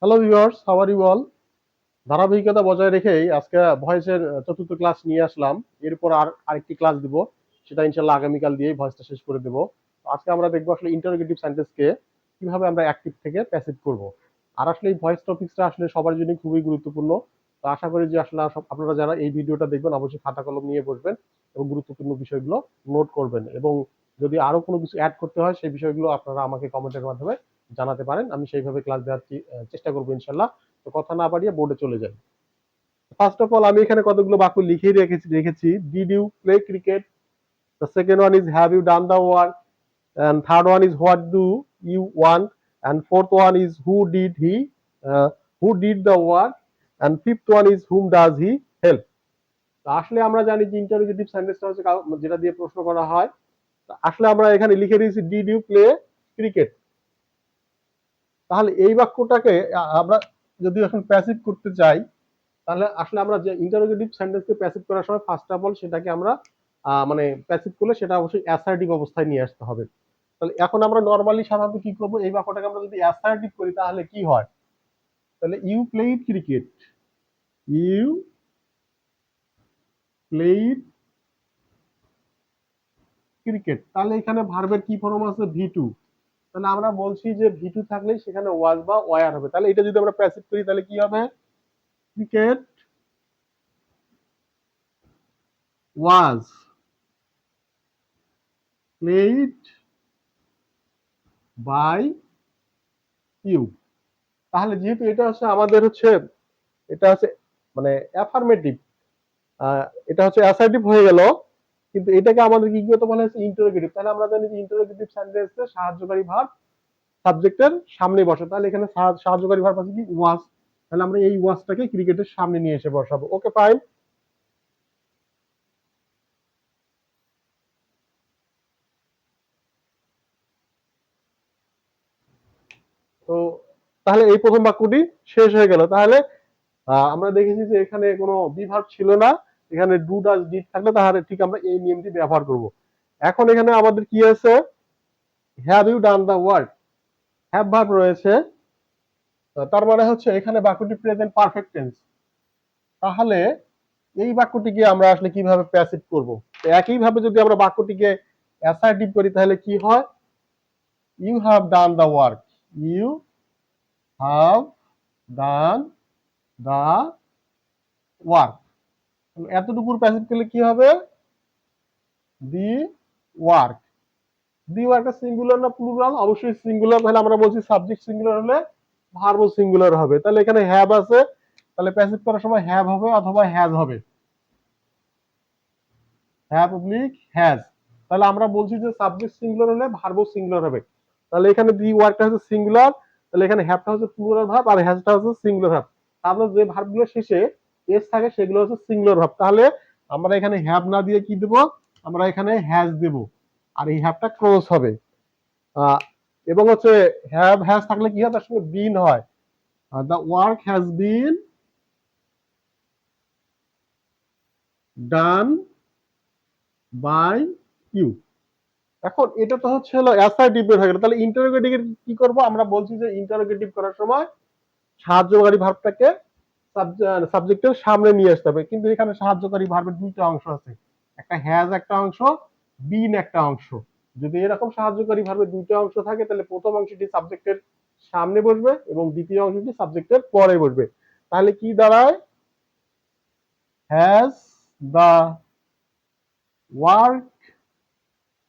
Hello viewers, how are you all? ধারাবাহিকতা বজায় রেখেই আজকে ভয়েসের চতুর্থ ক্লাস নিয়ে আসলাম। এরপর আরেকটি ক্লাস দিব, সেটা ইনশাল্লাহ আগামীকাল দিয়েই ভয়েসটা শেষ করে দেব। আজকে আমরা দেখবো আসলে ইন্টারোগেটিভ সেন্টেন্সকে কিভাবে আমরা অ্যাক্টিভ থেকে প্যাসিভ করব। আর আসলে এই ভয়েস টপিকসটা আসলে সবার জন্য খুবই গুরুত্বপূর্ণ। তো আশা করি যে আসলে আপনারা যারা এই ভিডিওটা দেখবেন অবশ্যই খাতা কলম নিয়ে বসবেন এবং গুরুত্বপূর্ণ বিষয়গুলো নোট করবেন, এবং যদি আরো কোনো কিছু অ্যাড করতে হয় সেই বিষয়গুলো আপনারা আমাকে কমেন্টের মাধ্যমে জানাতে পারেন। আমি সেইভাবে ক্লাস দেওয়ার চেষ্টা করবো ইনশাল্লাহ। তো কথা না বাড়িয়ে বোর্ডে চলে যাই। ফার্স্ট অফ অল আমি এখানে কতগুলো বাক্য লিখেই রেখেছি। Did you play cricket, the second one is have you done the work, and third one is what do you want, and fourth one is who did the work, and fifth one is whom does he help. আসলে আমরা জানি যে interrogative সেন্টেন্সটা হচ্ছে যেটা দিয়ে প্রশ্ন করা হয়। আসলে আমরা এখানে লিখে দিয়েছি ডিড ইউ প্লে ক্রিকেট। তাহলে এই বাক্যটাকে আমরা যদি এখন প্যাসিভ করতে চাই, তাহলে আসলে আমরা যে ইন্টারোগেটিভ সেন্টেন্সকে প্যাসিভ করার সময় ফার্স্ট অফ অল সেটাকে আমরা মানে প্যাসিভ করলে সেটা অবশ্যই অ্যাসার্টিভ অবস্থায় নিয়ে আসতে হবে। তাহলে এখন আমরা নরমালি সাধারণত কি করব, এই বাক্যটাকে আমরা যদি অ্যাসার্টিভ করি তাহলে কি হয়? তাহলে you played cricket, you played cricket. তাহলে এখানে ভার্বের কি ফর্ম আছে? ভি2। তাহলে আমরা বলছি যে ভি2 থাকলে সেখানে ওয়াজ বা ওয়ার হবে। তাহলে এটা যদি আমরা প্যাসিভ করি তাহলে কি হবে? Cricket was played by you. তাহলে যেহেতু এটা হচ্ছে আমাদের হচ্ছে এটা হচ্ছে মানে অ্যাফার্মেটিভ, এটা হচ্ছে অ্যাসার্টিভ হয়ে গেল, কিন্তু এটাকে আমাদের কি করতে বলা হয়েছে? ইন্টারোগেটিভ। তাহলে আমরা জানি যে ইন্টারোগেটিভ সেন্টেন্সে সাহায্যকারী ভার্ব সাবজেক্টের সামনে বসে। তাহলে এখানে সাহায্যকারী ভার্ব আছে কি? ওয়াজ। তাহলে আমরা এই ওয়াজটাকে ক্রিকেটের সামনে নিয়ে এসে বসাবো। ওকে, ফাইন। তো তাহলে এই প্রথম বাক্যটি শেষ হয়ে গেল। তাহলে আমরা দেখেছি যে এখানে কোনো বিভার্ব ছিল না, এখানে ডু ডাজ ডিড থাকলে তাহলে ঠিক আমরা এই নিয়মটি ব্যবহার করব। এখন এখানে আমাদের কি আছে? Have you done the work, have verb রয়েছে, তার মানে হচ্ছে এখানে বাক্যটি প্রেজেন্ট পারফেক্ট টেন্স। তাহলে এই বাক্যটিকে আমরা আসলে কিভাবে প্যাসিভ করব? তো একইভাবে যদি আমরা বাক্যটিকে অ্যাসার্টিভ করি তাহলে কি হয়? You have done the work, you have done the work. এতটুকুর প্যাসিভ করলে কি হবে? The work. দি ওয়ার্কটা সিঙ্গুলার না প্লুরাল? অবশ্যই সিঙ্গুলার। তাহলে আমরা বলছি সাবজেক্ট সিঙ্গুলার হলে ভার্বও সিঙ্গুলার হবে। তাহলে এখানে হ্যাভ আছে, তাহলে প্যাসিভ করার সময় হ্যাভ হবে অথবা হ্যাজ হবে, হ্যাভ অবলিক হ্যাজ। তাহলে আমরা বলছি যে সাবজেক্ট সিঙ্গুলার হলে ভার্বও সিঙ্গুলার হবে। তাহলে এখানে দি ওয়ার্কটা হচ্ছে সিঙ্গুলার, তাহলে এখানে হ্যাভটা হচ্ছে প্লুরাল ভার্ব আর হ্যাজটা হচ্ছে সিঙ্গুলার ভার্ব। তাহলে যে ভার্বগুলো শেষে এস থাকে সেগুলো হচ্ছে সিঙ্গুলার ভার্ব। তাহলে আমরা এখানে হ্যাভ না দিয়ে কি দেব? আমরা এখানে হ্যাজ দেব, আর এই হ্যাভটা ক্রস হবে। এবং হচ্ছে হ্যাভ হ্যাজ থাকলে কি হয়? তার সঙ্গে বিন হয়। The work has been done by you. এখন এটা তো হচ্ছে হলো অ্যাসার্টিভ হয়ে গেল। তাহলে ইন্টারোগেটিভ কি করব? আমরা বলছি যে ইন্টারোগেটিভ করার সময় সাহায্যকারী ভার্বটাকে সাবজেক্টের সামনে নিয়ে আসতে হবে। কিন্তু এখানে সাহায্যকারী ভার্বের দুইটা অংশ আছে, একটা হ্যাজ একটা অংশ, বিন একটা অংশ। যদি এরকম সাহায্যকারী ভার্বের দুইটা অংশ থাকে তাহলে প্রথম অংশটি সাবজেক্টের সামনে বসবে এবং দ্বিতীয় অংশটি সাবজেক্টের পরে বসবে। তাহলে কি দাঁড়ায়? Has the work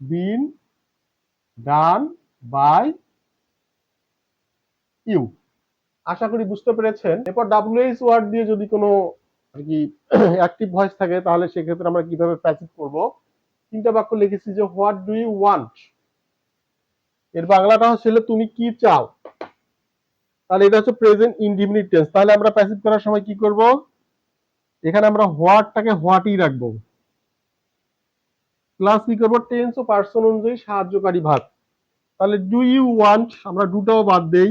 been done by you. আশা করি বুঝতে পেরেছেন। এরপর ডাব্লিউএইচ ওয়ার্ড দিয়ে যদি কোনো আর কি অ্যাক্টিভ ভয়েস থাকে তাহলে সেক্ষেত্রে আমরা কিভাবে প্যাসিভ করব? তিনটা বাক্য লিখেছি যে হোয়াট ডু ইউ ওয়ান্ট, এর বাংলাটা হচ্ছিল তুমি কি চাও। তাহলে এটা হচ্ছে প্রেজেন্ট ইনডিফিনিট টেন্স। তাহলে আমরা প্যাসিভ করার সময় কি করব? এখানে আমরা হোয়াটটাকে হোয়াটই রাখবো, প্লাস কি করবো? টেন্স ও পার্সন অনুযায়ী সাহায্যকারী ভার্ব। তাহলে ডু ইউ ওয়ান্ট, আমরা ডুটাও বাদ দেই,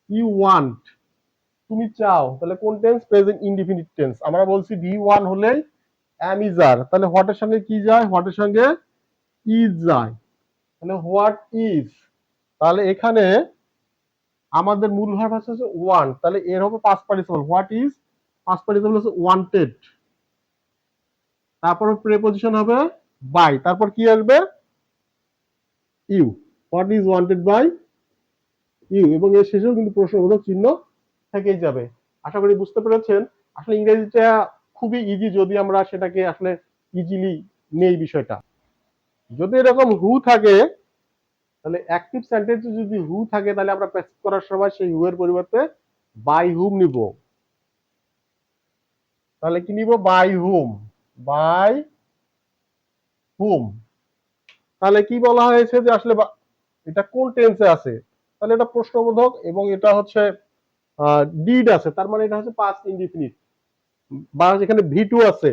ইউ ওয়ান্ট তুমি চাও। তাহলে কোন টেন্স? Present indefinite tense. আমরা বলছি ভি1 হলেই অ্যাম ইজ আর, তাহলে হোয়াটের সঙ্গে কি যায়? হোয়াটের সঙ্গে ইজ যায়। তাহলে হোয়াট ইজ। তাহলে এখানে আমাদের মূল ভার্ব হচ্ছে ওয়ান্ট, তাহলে এর হবে past participle. What is past participle হচ্ছে ওয়ান্টেড। তারপর প্রিপজিশন হবে বাই, তারপর কি আসবে you. What is wanted by you, এবং এর শেষেও কিন্তু প্রশ্নবোধক চিহ্ন থেকেই যাবে। আশা করি বুঝতে পেরেছেন। আসলে ইংরেজিটা খুবই ইজি যদি আমরা সেটাকে আসলে ইজিলি নেই বিষয়টা। যদি এরকম হু থাকে, তাহলে অ্যাক্টিভ সেন্টেন্সে যদি হু থাকে তাহলে আমরা প্যাসিভ করার সময় সেই হু এর পরিবর্তে বাই হুম নিব। তাহলে কি নিব? By whom. By whom. তাহলে কি বলা হয়েছে যে আসলে এটা কোন টেন্সে আছে? তাহলে এটা প্রশ্নবোধক এবং এটা হচ্ছে ডিড আছে, তার মানে এটা হচ্ছে পাস্ট ইনডিফিনিট। বা যেখানে ভি টু আছে,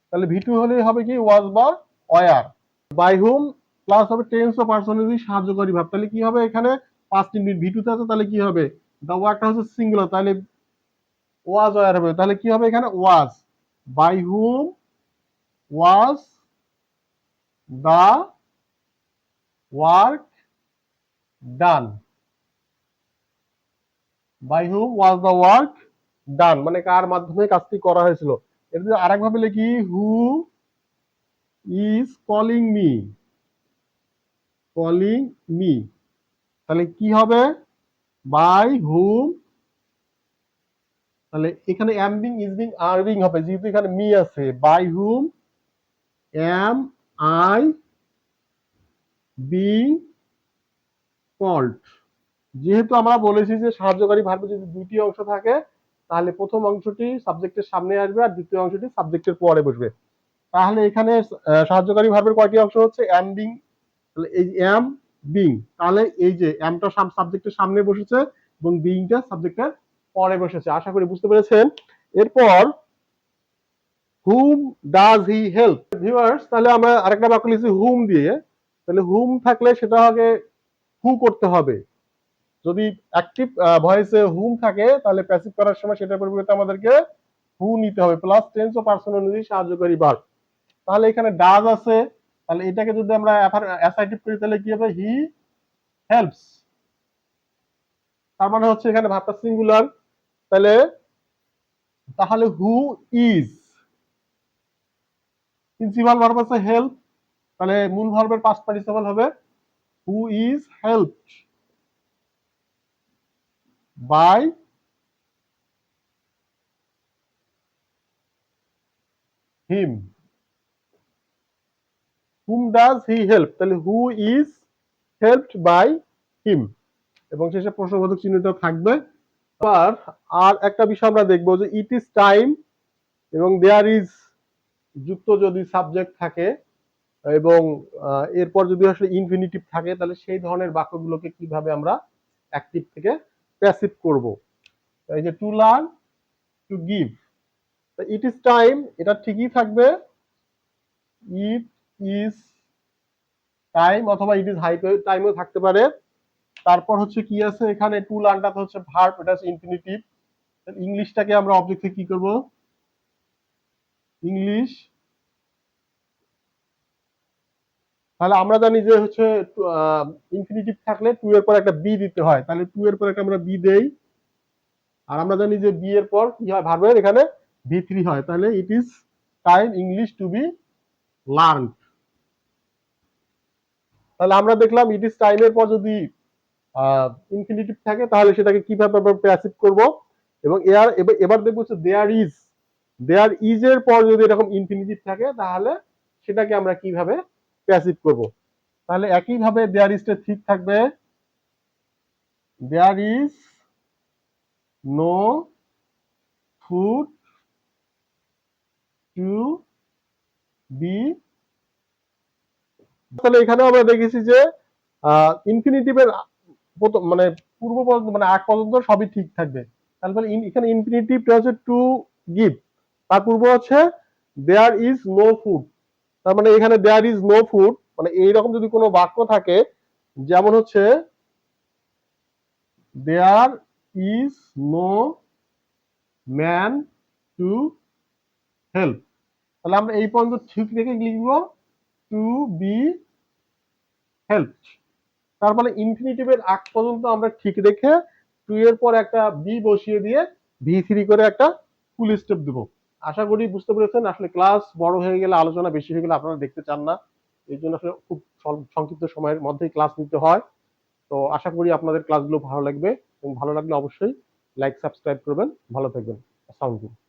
তাহলে ভি টু হলেই হবে কি ওয়াজ বা ওয়ার। বাই হুম প্লাস হবে টেন্স ও পার্সোনালি সাহায্যকারী ভাব, তাহলে কি হবে এখানে পাস্ট ইনডিফিনিট ভি টু তে আছে, তাহলে কি হবে দা ওয়ার্ডটা হচ্ছে সিঙ্গুলার, তাহলে ওয়াজ ওয়ার হবে, তাহলে কি হবে এখানে was. By whom was the work done. By whom was the work done মানে কার মাধ্যমে কাজটি করা হয়েছিল। এটা যদি আরেক ভাবে লিখি, who is calling me, calling me, তাহলে কি হবে বাই হুম, তাহলে এখানে am being is being are being হবে যেহেতু এখানে মি আছে। By whom am I being called. যেহেতু আমরা বলেছি যে সাহায্যকারী ভার্বে যদি দুইটি অংশ থাকে তাহলে প্রথম অংশটি সাবজেক্টের সামনে আসবে আর দ্বিতীয় অংশটি সাবজেক্টের পরে বসবে। তাহলে এখানে সাহায্যকারী ভার্বের কয়টি অংশ হচ্ছে? এম বিং, তাহলে এই এম বিং, তাহলে এই যে এমটা সাবজেক্টের সামনে বসেছে এবং বিংটা সাবজেক্টের পরে বসেছে। আশা করি বুঝতে পেরেছেন। এরপর হুম ডাজ হি হেল্প ভিউয়ার্স, তাহলে আমরা আরেকটা বাক্য লিখছি হুম দিয়ে, তাহলে হুম থাকলে সেটা আগে হু করতে হবে। যদি অ্যাক্টিভ ভয়েসে হুম থাকে তাহলে প্যাসিভ করার সময় সেটার পরিবর্তে আমাদেরকে হু নিতে হবে প্লাস টেন্স ও পার্সন অনুযায়ী সাহায্যকারী ভার্ব। তাহলে এখানে ডাজ আছে, তাহলে এটাকে যদি আমরা অ্যাসাইটিভ করি তাহলে কি হবে? He helps. তার মানে হচ্ছে এখানে ভার্বটা সিঙ্গুলার। তাহলে তাহলে হু ইজ প্রিন্সিপাল ভার্ব আছে হেল্প, তাহলে মূল ভার্বের পাস্ট পার্টিসিপল হবে who is helped by him. Whom does he help, তাহলে who is helped by him, এবং শেষে প্রশ্নবোধক চিহ্নটা থাকবে। আবার আর একটা বিষয় আমরা দেখবো যে ইট ইজ টাইম এবং দেয়ার ইজ যুক্ত যদি সাবজেক্ট থাকে এবং এরপর যদি আসলে ইনফিনিটিভ থাকে তাহলে সেই ধরনের বাক্যগুলোকে কিভাবে আমরা অ্যাক্টিভ থেকে প্যাসিভ করব। এই যে to learn, to give, it is time এটা ঠিকই থাকবে, ইট ইজ টাইম অথবা ইট ইজ হাই টাইমও থাকতে পারে। তারপর হচ্ছে কি আছে এখানে টু লার্নটা হচ্ছে ভার্ব, এটা হচ্ছে ইনফিনিটিভ। ইংলিশটাকে আমরা অবজেক্ট থেকে কি করব? ইংলিশ। তাহলে আমরা জানি যে হচ্ছে ইনফিনিটিভ থাকলে টু এর পর একটা বি দিতে হয়, তাহলে টু এর পর একটা আমরা বি দেই। আর আমরা জানি যে বি এর পর কি হয় ভার্বের এখানে ভি থ্রি হয়, তাহলে it is time English to B learn. তাহলে আমরা দেখলাম ইট ইজ টাইমের পর যদি ইনফিনিটিভ থাকে তাহলে সেটাকে কিভাবে আমরা প্যাসিভ করব। এবং এবার দেখবো হচ্ছে দেয়ার ইজ এর পর যদি এরকম ইনফিনিটিভ থাকে তাহলে সেটাকে আমরা কিভাবে প্যাসিভ করব। তাহলে একইভাবে দেয়ার ইজটা ঠিক থাকবে, there is no food to be. তাহলে এখানে আমরা দেখেছি যে ইনফিনিটিভের মানে পূর্ব পর্যন্ত মানে আগ পর্যন্ত সবই ঠিক থাকবে। তাহলে এখানে ইনফিনিটিভটা হচ্ছে টু গিভ, তার পূর্ব হচ্ছে দেয়ার ইজ নো ফুড, তার মানে এখানে দেয়ার ইজ নো ফুড মানে এইরকম যদি কোনো বাক্য থাকে যেমন হচ্ছে there is no man to help, তাহলে আমরা এই পর্যন্ত ঠিক রেখে লিখবো টু বি হেল্প। তার মানে ইনফিনিটিভের আগ পর্যন্ত আমরা ঠিক রেখে টু এর পর একটা বি বসিয়ে দিয়ে V3 করে একটা ফুল স্টেপ দেবো। আশা করি বুঝতে পেরেছেন। আসলে ক্লাস বড় হয়ে গেলে, আলোচনা বেশি হয়ে গেলে আপনারা দেখতে চান না, এই জন্য আসলে খুব সংক্ষিপ্ত সময়ের মধ্যেই ক্লাস নিতে হয়। তো আশা করি আপনাদের ক্লাসগুলো ভালো লাগবে, এবং ভালো লাগলে অবশ্যই লাইক সাবস্ক্রাইব করবেন। ভালো থাকবেন। আসসালামু আলাইকুম।